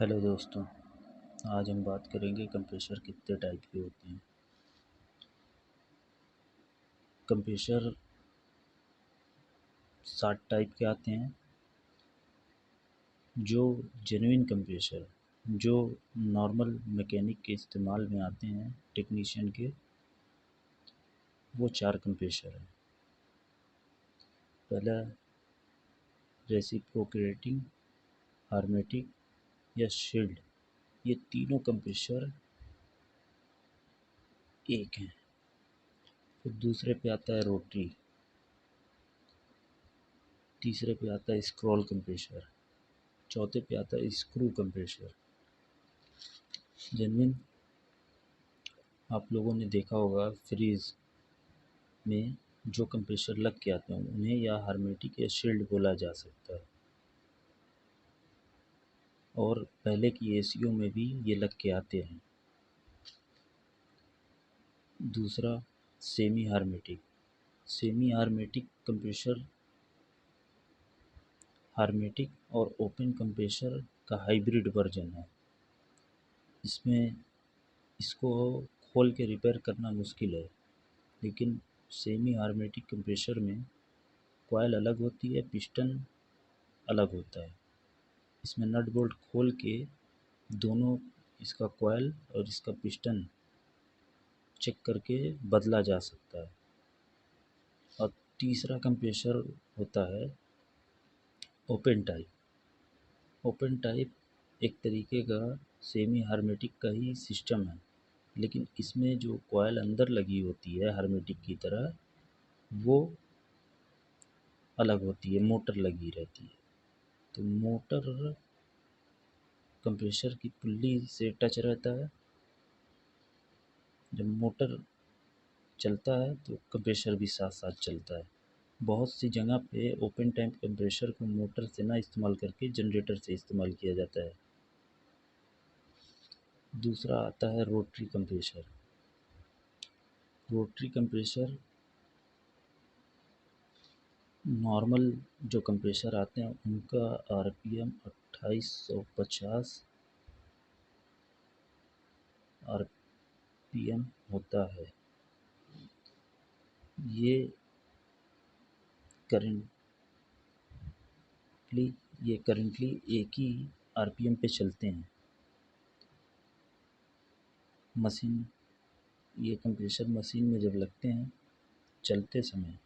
Hello दोस्तों, आज हम बात करेंगे कंप्रेसर कितने टाइप के होते हैं। कंप्रेसर 7 टाइप के आते हैं। जो जेन्युइन कंप्रेसर जो नॉर्मल मैकेनिक के इस्तेमाल में आते हैं टेक्नीशियन के, वो 4 कंप्रेसर हैं। पहला रेसिप्रोकेटिंग, हर्मेटिक या शील्ड। ये तीनों कंप्रेसर एक हैं। फिर दूसरे पे आता है रोटरी, तीसरे पे आता है स्क्रॉल कंप्रेसर, चौथे पे आता है स्क्रू कंप्रेसर। जेन्युइन आप लोगों ने देखा होगा फ्रीज में जो कंप्रेसर लग के आते हैं उन्हें या हर्मेटिक या शील्ड बोला जा सकता है। और पहले की एसीओ में भी ये लग के आते हैं। दूसरा सेमी हार्मेटिक। सेमी हार्मेटिक कंप्रेसर हार्मेटिक और ओपन कंप्रेसर का हाइब्रिड वर्जन है। इसमें इसको खोल के रिपेयर करना मुश्किल है, लेकिन सेमी हार्मेटिक कंप्रेसर में कॉइल अलग होती है, पिस्टन अलग होता है। इसमें नट बोल्ट खोल के दोनों, इसका कॉइल और इसका पिस्टन चेक करके बदला जा सकता है। और तीसरा कंप्रेसर होता है ओपन टाइप। ओपन टाइप एक तरीके का सेमी हार्मेटिक का ही सिस्टम है, लेकिन इसमें जो कॉइल अंदर लगी होती है हार्मेटिक की तरह, वो अलग होती है, मोटर लगी रहती है। तो मोटर कंप्रेसर की पुल्ली से टच रहता है। जब मोटर चलता है तो कंप्रेसर भी साथ साथ चलता है। बहुत सी जगह पे ओपन टाइप कंप्रेसर को मोटर से ना इस्तेमाल करके जनरेटर से इस्तेमाल किया जाता है। दूसरा आता है rotary compressor. Rotary compressor normal जो कंप्रेसर आते हैं उनका आरपीएम 2850 आरपीएम होता है। ये करंटली एक ही आरपीएम पे चलते हैं। ये कंप्रेसर मशीन में जब लगते हैं चलते समय,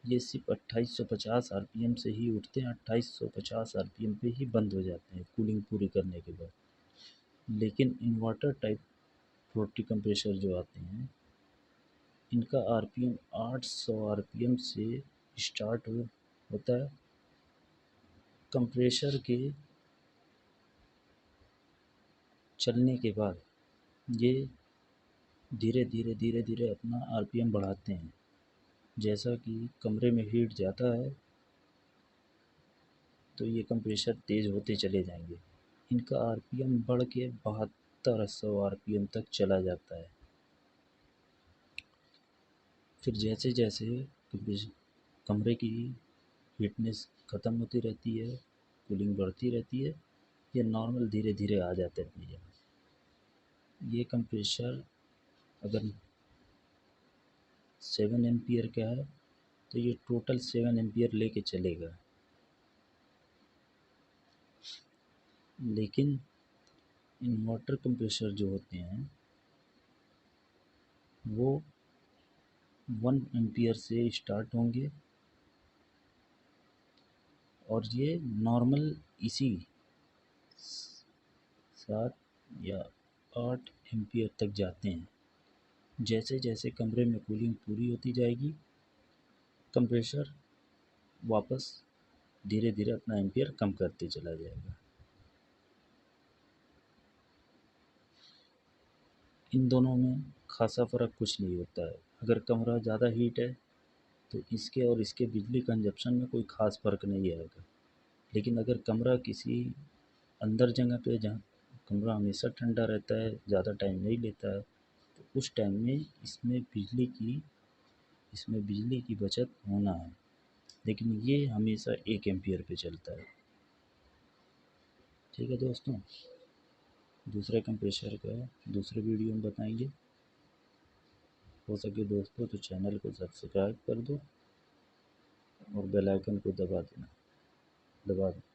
ये सिर्फ 2850 आरपीएम से ही उठते हैं, 2850 आरपीएम पे ही बंद हो जाते हैं कूलिंग पूरी करने के बाद। लेकिन इन्वर्टर टाइप रोटरी कंप्रेसर जो आते हैं, इनका आरपीएम 800 आरपीएम से स्टार्ट होता है। कंप्रेसर के चलने के बाद ये धीरे धीरे अपना आरपीएम बढ़ाते हैं। जैसा कि कमरे में हीट जाता है तो ये कंप्रेसर तेज़ होते चले जाएंगे। इनका आरपीएम बढ़ के 7200 आरपीएम तक चला जाता है। फिर जैसे जैसे कमरे की हीटनेस ख़त्म होती रहती है, कूलिंग बढ़ती रहती है, ये नॉर्मल धीरे धीरे आ जाता है अपनी जगह। ये कंप्रेसर अगर 7 एम्पियर का है तो ये टोटल 7 एम्पियर लेके चलेगा। लेकिन इन्वर्टर कंप्रेसर जो होते हैं वो 1 एम्पियर से स्टार्ट होंगे और ये नॉर्मल इसी 7 या 8 एम्पियर तक जाते हैं। जैसे जैसे कमरे में कूलिंग पूरी होती जाएगी, कंप्रेसर वापस धीरे धीरे अपना एम्पियर कम करते चला जाएगा। इन दोनों में खासा फ़र्क कुछ नहीं होता है। अगर कमरा ज़्यादा हीट है तो इसके और इसके बिजली कंजप्शन में कोई ख़ास फ़र्क नहीं आएगा। लेकिन अगर कमरा किसी अंदर जगह पे जहाँ कमरा हमेशा ठंडा रहता है, ज़्यादा टाइम नहीं लेता है, तो उस टाइम में इसमें बिजली की बचत होना है। लेकिन ये हमेशा 1 एम्पियर पे चलता है। ठीक है दोस्तों, दूसरे कंप्रेसर का दूसरे वीडियो में बताएंगे। हो सके दोस्तों तो चैनल को सब्सक्राइब कर दो और बेल आइकन को दबा दो।